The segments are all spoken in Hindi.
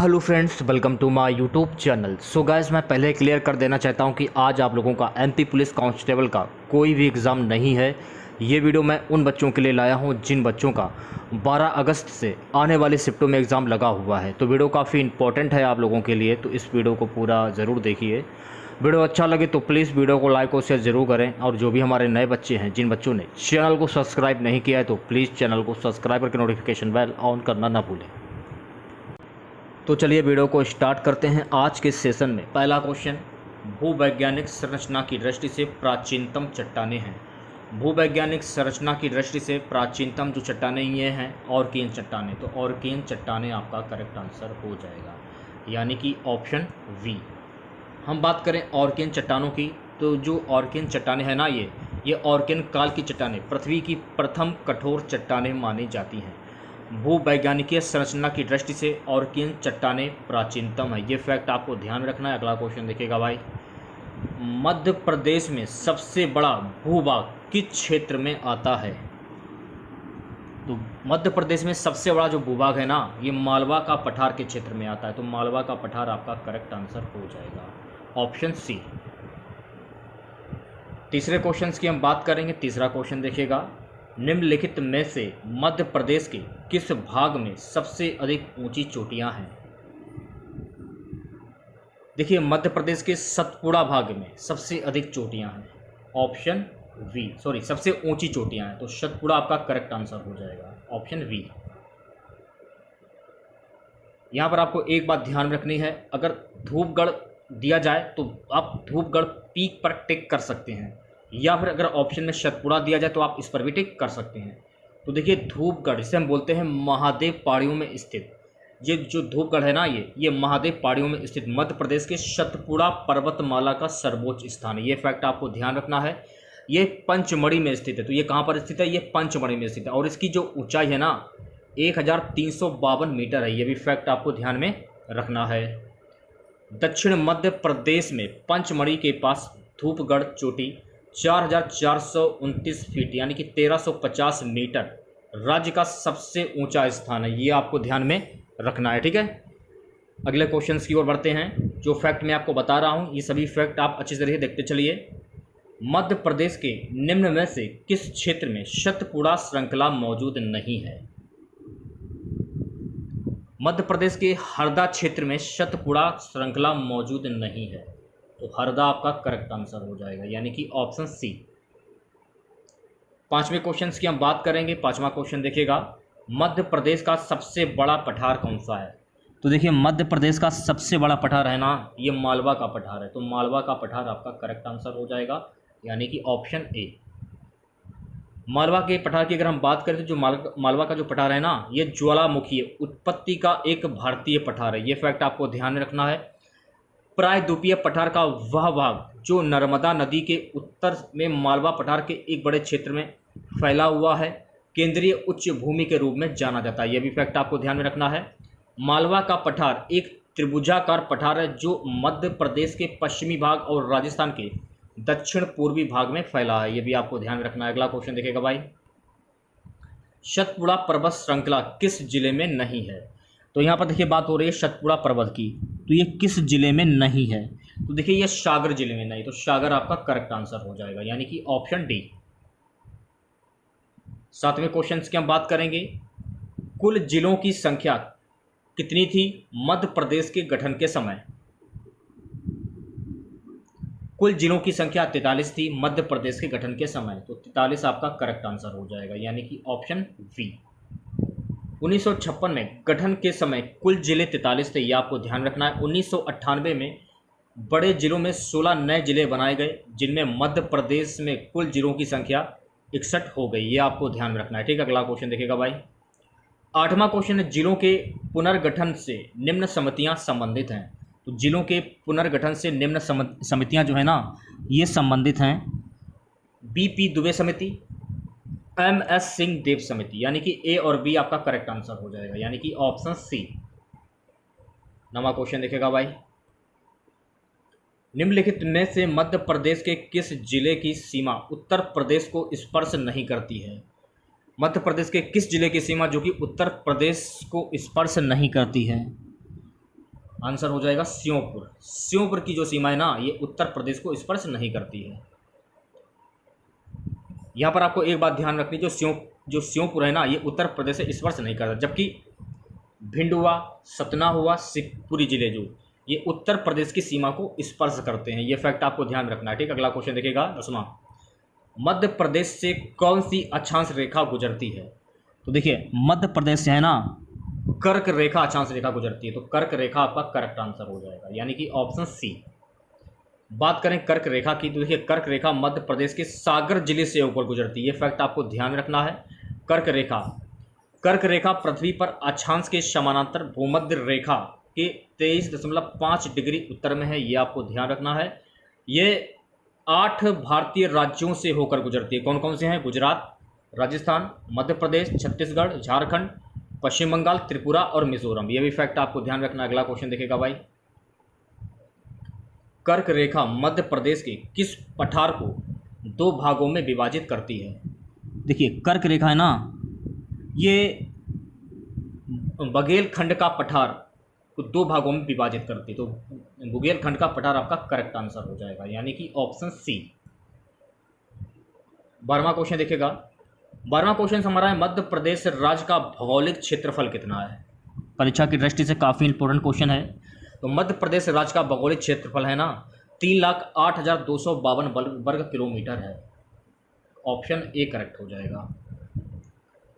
Hello friends, welcome to my YouTube channel. So guys, मैं पहले क्लियर कर देना चाहता हूं कि आज आप लोगों का एमपी पुलिस कांस्टेबल का कोई भी एग्ज़ाम नहीं है। ये वीडियो मैं उन बच्चों के लिए लाया हूं जिन बच्चों का 12 अगस्त से आने वाली शिफ्टों में एग्ज़ाम लगा हुआ है। तो वीडियो काफ़ी इंपॉर्टेंट है आप लोगों के लिए, तो इस वीडियो को पूरा ज़रूर देखिए। वीडियो अच्छा लगे तो प्लीज़ वीडियो को लाइक और शेयर ज़रूर करें। और जो भी हमारे नए बच्चे हैं, जिन बच्चों ने चैनल को सब्सक्राइब नहीं किया है, तो प्लीज़ चैनल को सब्सक्राइब करके नोटिफिकेशन बेल ऑन करना ना भूलें। तो चलिए वीडियो को स्टार्ट करते हैं। आज के सेशन में पहला क्वेश्चन, भूवैज्ञानिक संरचना की दृष्टि से प्राचीनतम चट्टानें हैं। भूवैज्ञानिक संरचना की दृष्टि से प्राचीनतम जो चट्टानें ये हैं ऑर्कियन चट्टानें। तो ऑर्कियन चट्टानें आपका करेक्ट आंसर हो जाएगा, यानी कि ऑप्शन वी। हम बात करें ऑर्कियन चट्टानों की, तो जो ऑर्कियन चट्टानें हैं ना, ये ऑर्कियन काल की चट्टानें पृथ्वी की प्रथम कठोर चट्टानें मानी जाती हैं। भूवैज्ञानिकीय संरचना की दृष्टि से ऑर्कियन चट्टानें प्राचीनतम है। ये फैक्ट आपको ध्यान में रखना है। अगला क्वेश्चन देखिएगा भाई, मध्य प्रदेश में सबसे बड़ा भूभाग किस क्षेत्र में आता है? तो मध्य प्रदेश में सबसे बड़ा जो भूभाग है ना, ये मालवा का पठार के क्षेत्र में आता है। तो मालवा का पठार आपका करेक्ट आंसर हो जाएगा, ऑप्शन सी। तीसरे क्वेश्चन की हम बात करेंगे। तीसरा क्वेश्चन देखिएगा, निम्नलिखित में से मध्य प्रदेश के किस भाग में सबसे अधिक ऊंची चोटियां हैं? देखिए, मध्य प्रदेश के सतपुड़ा भाग में सबसे अधिक चोटियां हैं, ऑप्शन वी। सॉरी, सबसे ऊंची चोटियां हैं, तो सतपुड़ा आपका करेक्ट आंसर हो जाएगा, ऑप्शन वी। यहां पर आपको एक बात ध्यान रखनी है, अगर धूपगढ़ दिया जाए तो आप धूपगढ़ पीक पर टिक कर सकते हैं, या फिर अगर ऑप्शन में सतपुड़ा दिया जाए तो आप इस पर भी टिक कर सकते हैं। तो देखिए, धूपगढ़ जिसे हम बोलते हैं महादेव पहाड़ियों में स्थित, ये जो धूपगढ़ है ना, ये महादेव पहाड़ियों में स्थित मध्य प्रदेश के सतपुड़ा पर्वतमाला का सर्वोच्च स्थान है। ये फैक्ट आपको ध्यान रखना है। ये पंचमढ़ी में स्थित है। तो ये कहाँ पर स्थित है? ये पंचमढ़ी में स्थित है। और इसकी जो ऊंचाई है ना, 1352 मीटर है। ये भी फैक्ट आपको ध्यान में रखना है। दक्षिण मध्य प्रदेश में पंचमढ़ी के पास धूपगढ़ चोटी 4429 फीट यानी कि 1350 मीटर राज्य का सबसे ऊंचा स्थान है। ये आपको ध्यान में रखना है, ठीक है। अगले क्वेश्चंस की ओर बढ़ते हैं। जो फैक्ट मैं आपको बता रहा हूं, ये सभी फैक्ट आप अच्छी तरह देखते चलिए। मध्य प्रदेश के निम्न में से किस क्षेत्र में सतपुड़ा श्रृंखला मौजूद नहीं है? मध्य प्रदेश के हरदा क्षेत्र में सतपुड़ा श्रृंखला मौजूद नहीं है। तो हरदा आपका करेक्ट आंसर हो जाएगा, यानी कि ऑप्शन सी। पांचवें क्वेश्चन की हम बात करेंगे। पांचवा क्वेश्चन देखिएगा, मध्य प्रदेश का सबसे बड़ा पठार कौन सा है? तो देखिए, मध्य प्रदेश का सबसे बड़ा पठार है ना, ये मालवा का पठार है। तो मालवा का पठार आपका करेक्ट आंसर हो जाएगा, यानी कि ऑप्शन ए। मालवा के पठार की अगर हम बात करें तो जो मालवा का जो पठार है ना, ये ज्वालामुखी उत्पत्ति का एक भारतीय पठार है। ये फैक्ट आपको ध्यान में रखना है। प्रायद्वीपीय पठार का वह भाग जो नर्मदा नदी के उत्तर में मालवा पठार के एक बड़े क्षेत्र में फैला हुआ है, केंद्रीय उच्च भूमि के रूप में जाना जाता है। यह भी फैक्ट आपको ध्यान में रखना है। मालवा का पठार एक त्रिभुजाकार पठार है जो मध्य प्रदेश के पश्चिमी भाग और राजस्थान के दक्षिण पूर्वी भाग में फैला है। यह भी आपको ध्यान में रखना है। अगला क्वेश्चन देखिएगा भाई, सतपुड़ा पर्वत श्रृंखला किस जिले में नहीं है? तो यहाँ पर देखिए, बात हो रही है सतपुड़ा पर्वत की, तो ये किस जिले में नहीं है? तो देखिए, ये सागर जिले में नहीं। तो सागर आपका करेक्ट आंसर हो जाएगा, यानी कि ऑप्शन डी। सातवें क्वेश्चन की हम बात करेंगे। कुल जिलों की संख्या कितनी थी मध्य प्रदेश के गठन के समय? कुल जिलों की संख्या 43 थी मध्य प्रदेश के गठन के समय। तो 43 आपका करेक्ट आंसर हो जाएगा, यानी कि ऑप्शन वी। 1956 में गठन के समय कुल जिले 43 थे। ये आपको ध्यान रखना है। 1998 में बड़े जिलों में 16 नए जिले बनाए गए, जिनमें मध्य प्रदेश में कुल जिलों की संख्या 61 हो गई। ये आपको ध्यान रखना है, ठीक है। अगला क्वेश्चन देखिएगा भाई, आठवां क्वेश्चन है, जिलों के पुनर्गठन से निम्न समितियां संबंधित हैं। तो जिलों के पुनर्गठन से निम्न समितियां जो है ना, ये संबंधित हैं। बीपी दुबे समिति, MS सिंह देव समिति, यानी कि ए और बी आपका करेक्ट आंसर हो जाएगा, यानी कि ऑप्शन सी। नवा क्वेश्चन देखेगा भाई, निम्नलिखित में से मध्य प्रदेश के किस जिले की सीमा उत्तर प्रदेश को स्पर्श नहीं करती है? मध्य प्रदेश के किस जिले की सीमा जो कि उत्तर प्रदेश को स्पर्श नहीं करती है? आंसर हो जाएगा श्योपुर। श्योपुर की जो सीमा है ना, ये उत्तर प्रदेश को स्पर्श नहीं करती है। यहाँ पर आपको एक बात ध्यान रखनी, जो श्योपुर है ना, ये उत्तर प्रदेश से स्पर्श नहीं करता, जबकि भिंड हुआ, सतना हुआ, शिवपुरी जिले जो ये उत्तर प्रदेश की सीमा को स्पर्श करते हैं। ये फैक्ट आपको ध्यान रखना है, ठीक। अगला क्वेश्चन देखिएगा 10वां। मध्य प्रदेश से कौन सी अक्षांश रेखा गुजरती है? तो देखिए मध्य प्रदेश से है ना कर्क रेखा अक्षांश रेखा गुजरती है, तो कर्क रेखा आपका करेक्ट आंसर हो जाएगा, यानी कि ऑप्शन सी। बात करें कर्क रेखा की, तो देखिए कर्क रेखा मध्य प्रदेश के सागर जिले से होकर गुजरती है। ये फैक्ट आपको ध्यान रखना है। कर्क रेखा पृथ्वी पर अक्षांश के समानांतर भूमध्य रेखा के 23.5 डिग्री उत्तर में है। ये आपको ध्यान रखना है। ये 8 भारतीय राज्यों से होकर गुजरती है। कौन कौन से हैं? गुजरात, राजस्थान, मध्य प्रदेश, छत्तीसगढ़, झारखंड, पश्चिम बंगाल, त्रिपुरा और मिजोरम। ये भी फैक्ट आपको ध्यान रखना है। अगला क्वेश्चन देखेगा भाई, कर्क रेखा मध्य प्रदेश के किस पठार को 2 भागों में विभाजित करती है? देखिए कर्क रेखा है ना, ये बुंदेलखंड का पठार को 2 भागों में विभाजित करती है, तो बुंदेलखंड का पठार आपका करेक्ट आंसर हो जाएगा, यानी कि ऑप्शन सी। 12वां क्वेश्चन देखेगा। 12वां क्वेश्चन हमारा है, मध्य प्रदेश राज्य का भौगोलिक क्षेत्रफल कितना है? परीक्षा की दृष्टि से काफ़ी इंपॉर्टेंट क्वेश्चन है। तो मध्य प्रदेश राज्य का भौगोलिक क्षेत्रफल है ना 3,08,252 वर्ग किलोमीटर है। ऑप्शन ए करेक्ट हो जाएगा।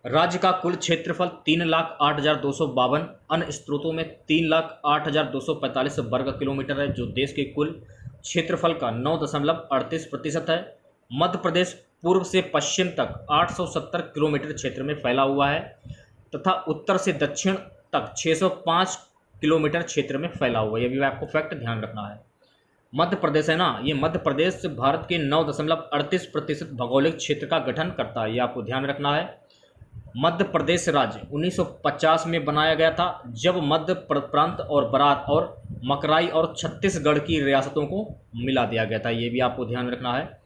राज्य का कुल क्षेत्रफल 3,08,252, अन्य स्रोतों में 3,08,245 वर्ग किलोमीटर है, जो देश के कुल क्षेत्रफल का 9.38% है। मध्य प्रदेश पूर्व से पश्चिम तक 870 किलोमीटर क्षेत्र में फैला हुआ है तथा उत्तर से दक्षिण तक 605 किलोमीटर क्षेत्र में फैला हुआ है। यह भी आपको फैक्ट ध्यान रखना है। मध्य प्रदेश है ना, ये मध्य प्रदेश भारत के 9.38% भौगोलिक क्षेत्र का गठन करता है। ये आपको ध्यान रखना है। मध्य प्रदेश राज्य 1950 में बनाया गया था, जब मध्य प्रांत और बरार और मकराई और छत्तीसगढ़ की रियासतों को मिला दिया गया था। ये भी आपको ध्यान रखना है।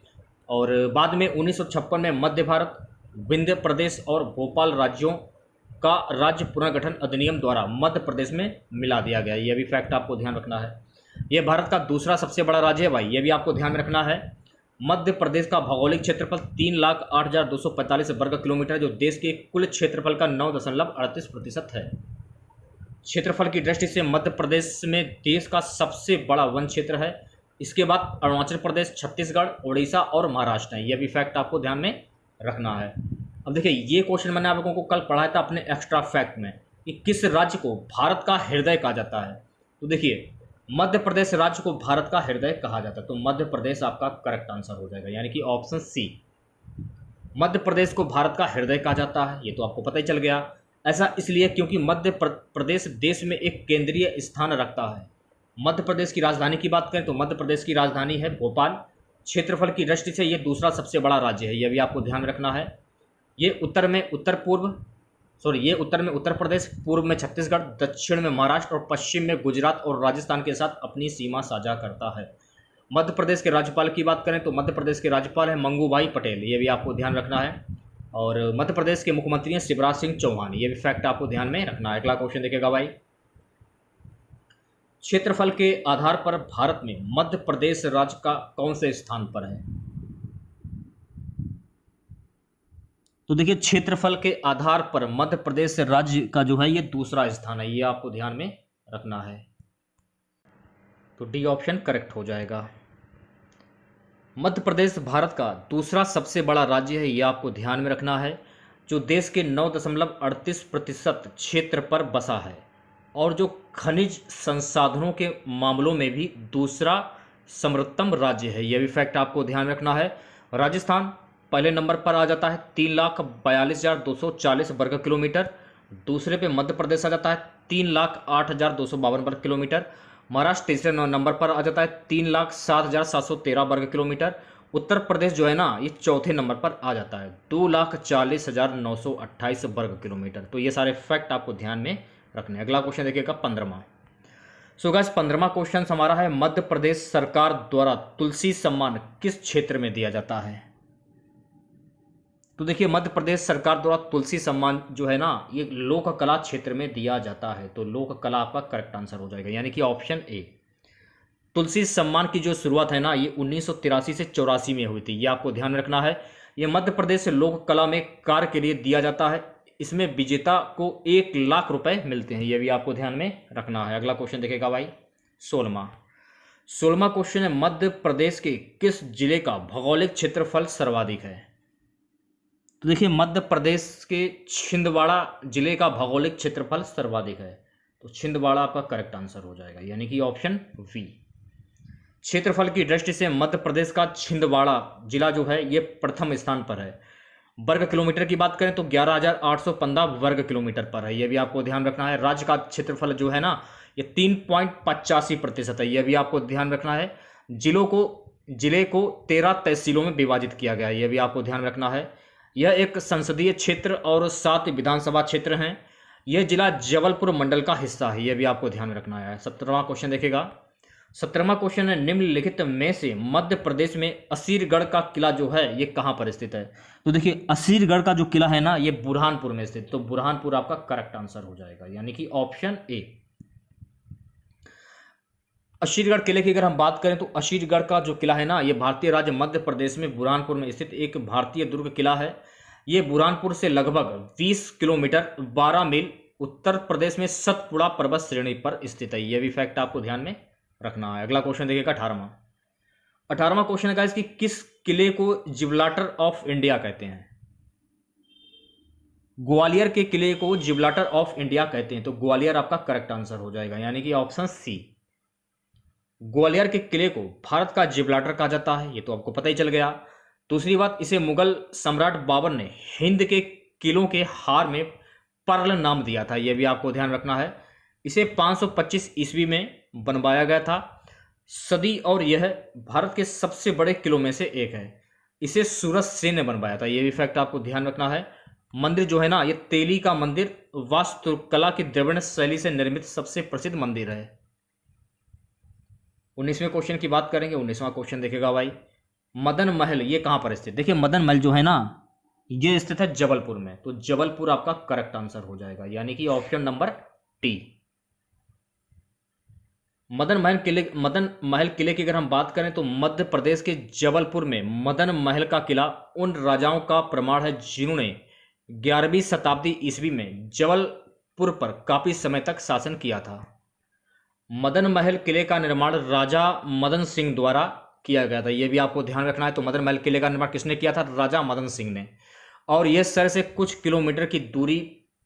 और बाद में 1956 में मध्य भारत, विंध्य प्रदेश और भोपाल राज्यों का राज्य पुनर्गठन अधिनियम द्वारा मध्य प्रदेश में मिला दिया गया। यह भी फैक्ट आपको ध्यान रखना है। यह भारत का दूसरा सबसे बड़ा राज्य है भाई, यह भी आपको ध्यान रखना है। मध्य प्रदेश का भौगोलिक क्षेत्रफल 3,08,245 वर्ग किलोमीटर, जो देश के कुल क्षेत्रफल का 9.38% है। क्षेत्रफल की दृष्टि से मध्य प्रदेश में देश का सबसे बड़ा वन क्षेत्र है। इसके बाद अरुणाचल प्रदेश, छत्तीसगढ़, उड़ीसा और महाराष्ट्र है। यह भी फैक्ट आपको ध्यान में रखना है। अब देखिए ये क्वेश्चन मैंने आप लोगों को कल पढ़ाया था अपने एक्स्ट्रा फैक्ट में कि किस राज्य को भारत का हृदय कहा जाता है। तो देखिए मध्य प्रदेश राज्य को भारत का हृदय कहा जाता है, तो मध्य प्रदेश आपका करेक्ट आंसर हो जाएगा, यानी कि ऑप्शन सी। मध्य प्रदेश को भारत का हृदय कहा जाता है, ये तो आपको पता ही चल गया। ऐसा इसलिए क्योंकि मध्य प्रदेश देश में एक केंद्रीय स्थान रखता है। मध्य प्रदेश की राजधानी की बात करें तो मध्य प्रदेश की राजधानी है भोपाल। क्षेत्रफल की दृष्टि से ये दूसरा सबसे बड़ा राज्य है, यह भी आपको ध्यान रखना है। ये उत्तर में उत्तर प्रदेश, पूर्व में छत्तीसगढ़, दक्षिण में महाराष्ट्र और पश्चिम में गुजरात और राजस्थान के साथ अपनी सीमा साझा करता है। मध्य प्रदेश के राज्यपाल की बात करें तो मध्य प्रदेश के राज्यपाल हैं मंगूभाई पटेल, ये भी आपको ध्यान रखना है। और मध्य प्रदेश के मुख्यमंत्री हैं शिवराज सिंह चौहान, ये भी फैक्ट आपको ध्यान में रखना है। अगला क्वेश्चन देखेगा भाई, क्षेत्रफल के आधार पर भारत में मध्य प्रदेश राज्य का कौन से स्थान पर है? तो देखिए क्षेत्रफल के आधार पर मध्य प्रदेश राज्य का जो है ये दूसरा स्थान है, ये आपको ध्यान में रखना है। तो डी ऑप्शन करेक्ट हो जाएगा। मध्य प्रदेश भारत का दूसरा सबसे बड़ा राज्य है, ये आपको ध्यान में रखना है, जो देश के 9.38% क्षेत्र पर बसा है और जो खनिज संसाधनों के मामलों में भी दूसरा समृद्धतम राज्य है। यह भी फैक्ट आपको ध्यान रखना है। राजस्थान पहले नंबर पर आ जाता है 3,42,240 वर्ग किलोमीटर। दूसरे पे मध्य प्रदेश आ जाता है 3,08,252 वर्ग किलोमीटर। महाराष्ट्र तीसरे नंबर पर आ जाता है 3,07,713 वर्ग किलोमीटर। उत्तर प्रदेश जो है ना ये चौथे नंबर पर आ जाता है 2,40,928 वर्ग किलोमीटर। तो ये सारे फैक्ट आपको ध्यान में रखने। अगला क्वेश्चन देखिएगा 15वां। सो गाइस 15वां क्वेश्चन हमारा है, मध्य प्रदेश सरकार द्वारा तुलसी सम्मान किस क्षेत्र में दिया जाता है? तो देखिए मध्य प्रदेश सरकार द्वारा तुलसी सम्मान जो है ना, ये लोक कला क्षेत्र में दिया जाता है। तो लोक कला आपका करेक्ट आंसर हो जाएगा, यानी कि ऑप्शन ए। तुलसी सम्मान की जो शुरुआत है ना, ये 1983 से 84 में हुई थी, ये आपको ध्यान में रखना है। ये मध्य प्रदेश लोक कला में कार्य के लिए दिया जाता है। इसमें विजेता को 1 लाख रुपए मिलते हैं, ये भी आपको ध्यान में रखना है। अगला क्वेश्चन देखेगा भाई 16वां क्वेश्चन है, मध्य प्रदेश के किस जिले का भौगोलिक क्षेत्रफल सर्वाधिक है? तो देखिए मध्य प्रदेश के छिंदवाड़ा जिले का भौगोलिक क्षेत्रफल सर्वाधिक है। तो छिंदवाड़ा आपका करेक्ट आंसर हो जाएगा, यानी कि ऑप्शन वी। क्षेत्रफल की दृष्टि से मध्य प्रदेश का छिंदवाड़ा जिला जो है ये प्रथम स्थान पर है। वर्ग किलोमीटर की बात करें तो 11,815 वर्ग किलोमीटर पर है, ये भी आपको ध्यान रखना है। राज्य का क्षेत्रफल जो है ना, ये 3.85% है, यह भी आपको ध्यान रखना है। जिले को 13 तहसीलों में विभाजित किया गया है, यह भी आपको ध्यान रखना है। यह एक संसदीय क्षेत्र और 7 विधानसभा क्षेत्र हैं। यह जिला जबलपुर मंडल का हिस्सा है, यह भी आपको ध्यान रखना है। 17वां क्वेश्चन देखेगा। 17वां क्वेश्चन है, निम्नलिखित में से मध्य प्रदेश में असीरगढ़ का किला जो है ये कहां पर स्थित है? तो देखिए असीरगढ़ का जो किला है ना, ये बुरहानपुर में स्थित, तो बुरहानपुर आपका करेक्ट आंसर हो जाएगा, यानी कि ऑप्शन ए। असीरगढ़ किले की अगर हम बात करें तो असीरगढ़ का जो किला है ना, ये भारतीय राज्य मध्य प्रदेश में बुरहानपुर में स्थित एक भारतीय दुर्ग किला है। ये बुरहानपुर से लगभग 20 किलोमीटर 12 मील उत्तर प्रदेश में सतपुड़ा पर्वत श्रेणी पर स्थित है, यह भी फैक्ट आपको ध्यान में रखना है। अगला क्वेश्चन देखिएगा 18वां क्वेश्चन है कि किस किले को जिब्राल्टर ऑफ इंडिया कहते हैं? ग्वालियर के किले को जिब्राल्टर ऑफ इंडिया कहते हैं, तो ग्वालियर आपका करेक्ट आंसर हो जाएगा, यानी कि ऑप्शन सी। ग्वालियर के किले को भारत का जिब्राल्टर कहा जाता है, ये तो आपको पता ही चल गया। दूसरी बात, इसे मुगल सम्राट बाबर ने हिंद के किलों के हार में पर्ल नाम दिया था, यह भी आपको ध्यान रखना है। इसे 525 ईस्वी में बनवाया गया था सदी, और यह भारत के सबसे बड़े किलों में से एक है। इसे सूरज सेन ने बनवाया था, यह भी फैक्ट आपको ध्यान रखना है। मंदिर जो है ना, ये तेली का मंदिर वास्तुकला की द्रविड़ शैली से निर्मित सबसे प्रसिद्ध मंदिर है। 19वें क्वेश्चन की बात करेंगे। 19वां क्वेश्चन देखेगा भाई, मदन महल ये कहां पर स्थित? देखिए मदन महल जो है ना, ये स्थित है जबलपुर में, तो जबलपुर आपका करेक्ट आंसर हो जाएगा, यानी कि option number T. Madan Mahal किले की अगर हम बात करें तो मध्य प्रदेश के जबलपुर में मदन महल का किला उन राजाओं का प्रमाण है जिन्होंने 11वीं शताब्दी ईस्वी में जबलपुर पर काफी समय तक शासन किया था। मदन महल किले का निर्माण राजा मदन सिंह द्वारा किया गया था, यह भी आपको ध्यान रखना है। तो मदन महल किले का निर्माण किसने किया था? राजा मदन सिंह ने। और यह शहर से कुछ किलोमीटर की दूरी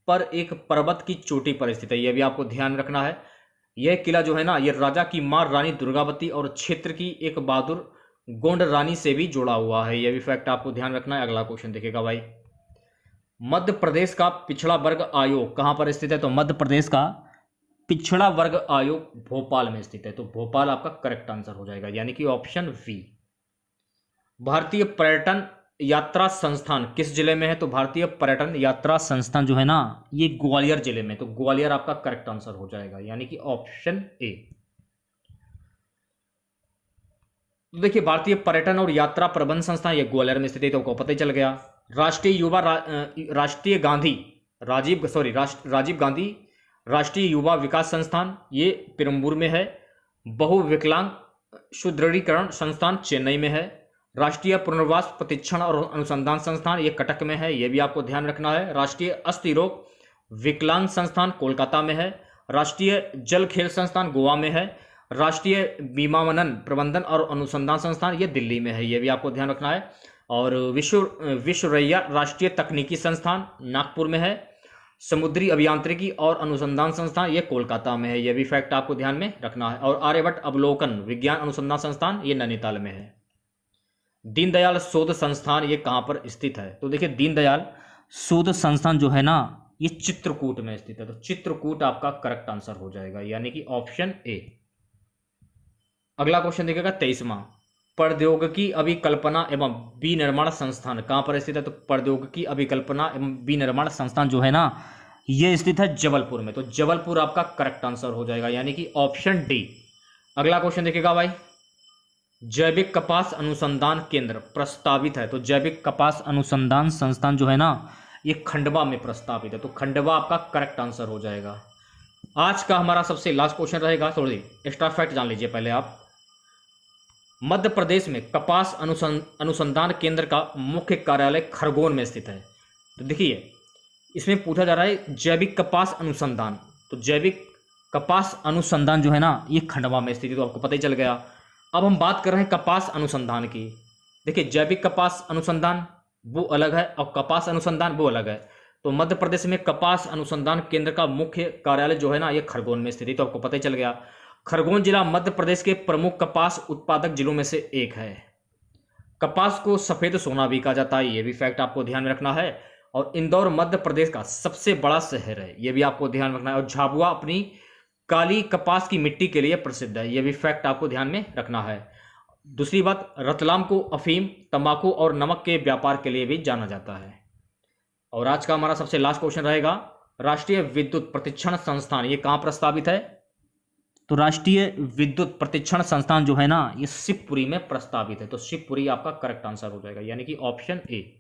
पर एक पर्वत की चोटी पर स्थित है, यह भी आपको ध्यान रखना है। यह किला जो है ना, यह राजा की मां रानी दुर्गावती और क्षेत्र की एक बहादुर गोंड रानी से भी जुड़ा हुआ है, यह भी फैक्ट आपको ध्यान रखना है। अगला क्वेश्चन देखिएगा भाई, मध्य प्रदेश का पिछड़ा वर्ग आयोग कहां पर स्थित है? तो मध्य प्रदेश का पिछड़ा वर्ग आयोग भोपाल में स्थित है, तो भोपाल आपका करेक्ट आंसर हो जाएगा, यानी कि ऑप्शन वी। भारतीय पर्यटन यात्रा संस्थान किस जिले में है? तो भारतीय पर्यटन यात्रा संस्थान जो है ना, ये ग्वालियर जिले में, तो ग्वालियर आपका करेक्ट आंसर हो जाएगा, यानी कि ऑप्शन ए। तो देखिए भारतीय पर्यटन और यात्रा प्रबंध संस्थान ये ग्वालियर में स्थित है, तो आपको पता ही चल गया। राजीव गांधी राष्ट्रीय युवा विकास संस्थान ये पेरम्बूर में है। बहुविकलांग सुदृढ़ीकरण संस्थान चेन्नई में है। राष्ट्रीय पुनर्वास प्रतिक्षण और अनुसंधान संस्थान ये कटक में है, ये भी आपको ध्यान रखना है। राष्ट्रीय अस्थि रोग विकलांग संस्थान कोलकाता में है। राष्ट्रीय जल खेल संस्थान गोवा में है। राष्ट्रीय विमानन प्रबंधन और अनुसंधान संस्थान ये दिल्ली में है, ये भी आपको ध्यान रखना है। और विश्वरैया राष्ट्रीय तकनीकी संस्थान नागपुर में है। समुद्री अभियांत्रिकी और अनुसंधान संस्थान ये कोलकाता में है, यह भी फैक्ट आपको ध्यान में रखना है। और आर्यभट्ट अवलोकन विज्ञान अनुसंधान संस्थान ये नैनीताल में है। दीनदयाल शोध संस्थान ये कहां पर स्थित है? तो देखिए दीनदयाल शोध संस्थान जो है ना, ये चित्रकूट में स्थित है, तो चित्रकूट आपका करेक्ट आंसर हो जाएगा, यानी कि ऑप्शन ए। अगला क्वेश्चन देखिएगा 23वां, प्रौद्योगिकी अभिकल्पना एवं विनिर्माण संस्थान कहां पर स्थित है? तो प्रौद्योगिकी अभिकल्पना एवं विनिर्माण संस्थान जो है ना, ये स्थित है जबलपुर में, तो जबलपुर आपका करेक्ट आंसर हो जाएगा, यानी कि ऑप्शन डी। अगला क्वेश्चन देखिएगा भाई जैविक कपास अनुसंधान केंद्र प्रस्तावित है, तो जैविक कपास अनुसंधान संस्थान जो है ना ये खंडवा में प्रस्तावित है, तो खंडवा आपका करेक्ट आंसर हो जाएगा। आज का हमारा सबसे लास्ट क्वेश्चन रहेगा, थोड़ी एक्स्ट्रा फैक्ट जान लीजिए पहले आप। मध्य प्रदेश में कपास अनुसंधान केंद्र का मुख्य कार्यालय खरगोन में स्थित है। तो देखिए इसमें पूछा जा रहा है जैविक कपास अनुसंधान, तो जैविक कपास अनुसंधान जो है ना ये खंडवा में स्थित है, तो आपको पता ही चल गया। अब हम बात कर रहे हैं कपास अनुसंधान की। देखिए जैविक कपास अनुसंधान वो अलग है और कपास अनुसंधान वो अलग है। तो मध्य प्रदेश में कपास अनुसंधान केंद्र का मुख्य कार्यालय जो है ना ये खरगोन में स्थित है, तो आपको पता ही चल गया। खरगोन जिला मध्य प्रदेश के प्रमुख कपास उत्पादक जिलों में से एक है। कपास को सफेद सोना भी कहा जाता है, ये भी फैक्ट आपको ध्यान में रखना है। और इंदौर मध्य प्रदेश का सबसे बड़ा शहर है, ये भी आपको ध्यान रखना है। और झाबुआ अपनी काली कपास की मिट्टी के लिए प्रसिद्ध है, यह भी फैक्ट आपको ध्यान में रखना है। दूसरी बात, रतलाम को अफीम, तंबाकू और नमक के व्यापार के लिए भी जाना जाता है। और आज का हमारा सबसे लास्ट क्वेश्चन रहेगा, राष्ट्रीय विद्युत प्रतिक्षण संस्थान ये कहाँ प्रस्तावित है? तो राष्ट्रीय विद्युत प्रतिक्षण संस्थान जो है ना ये शिवपुरी में प्रस्तावित है, तो शिवपुरी आपका करेक्ट आंसर हो जाएगा, यानी कि ऑप्शन ए।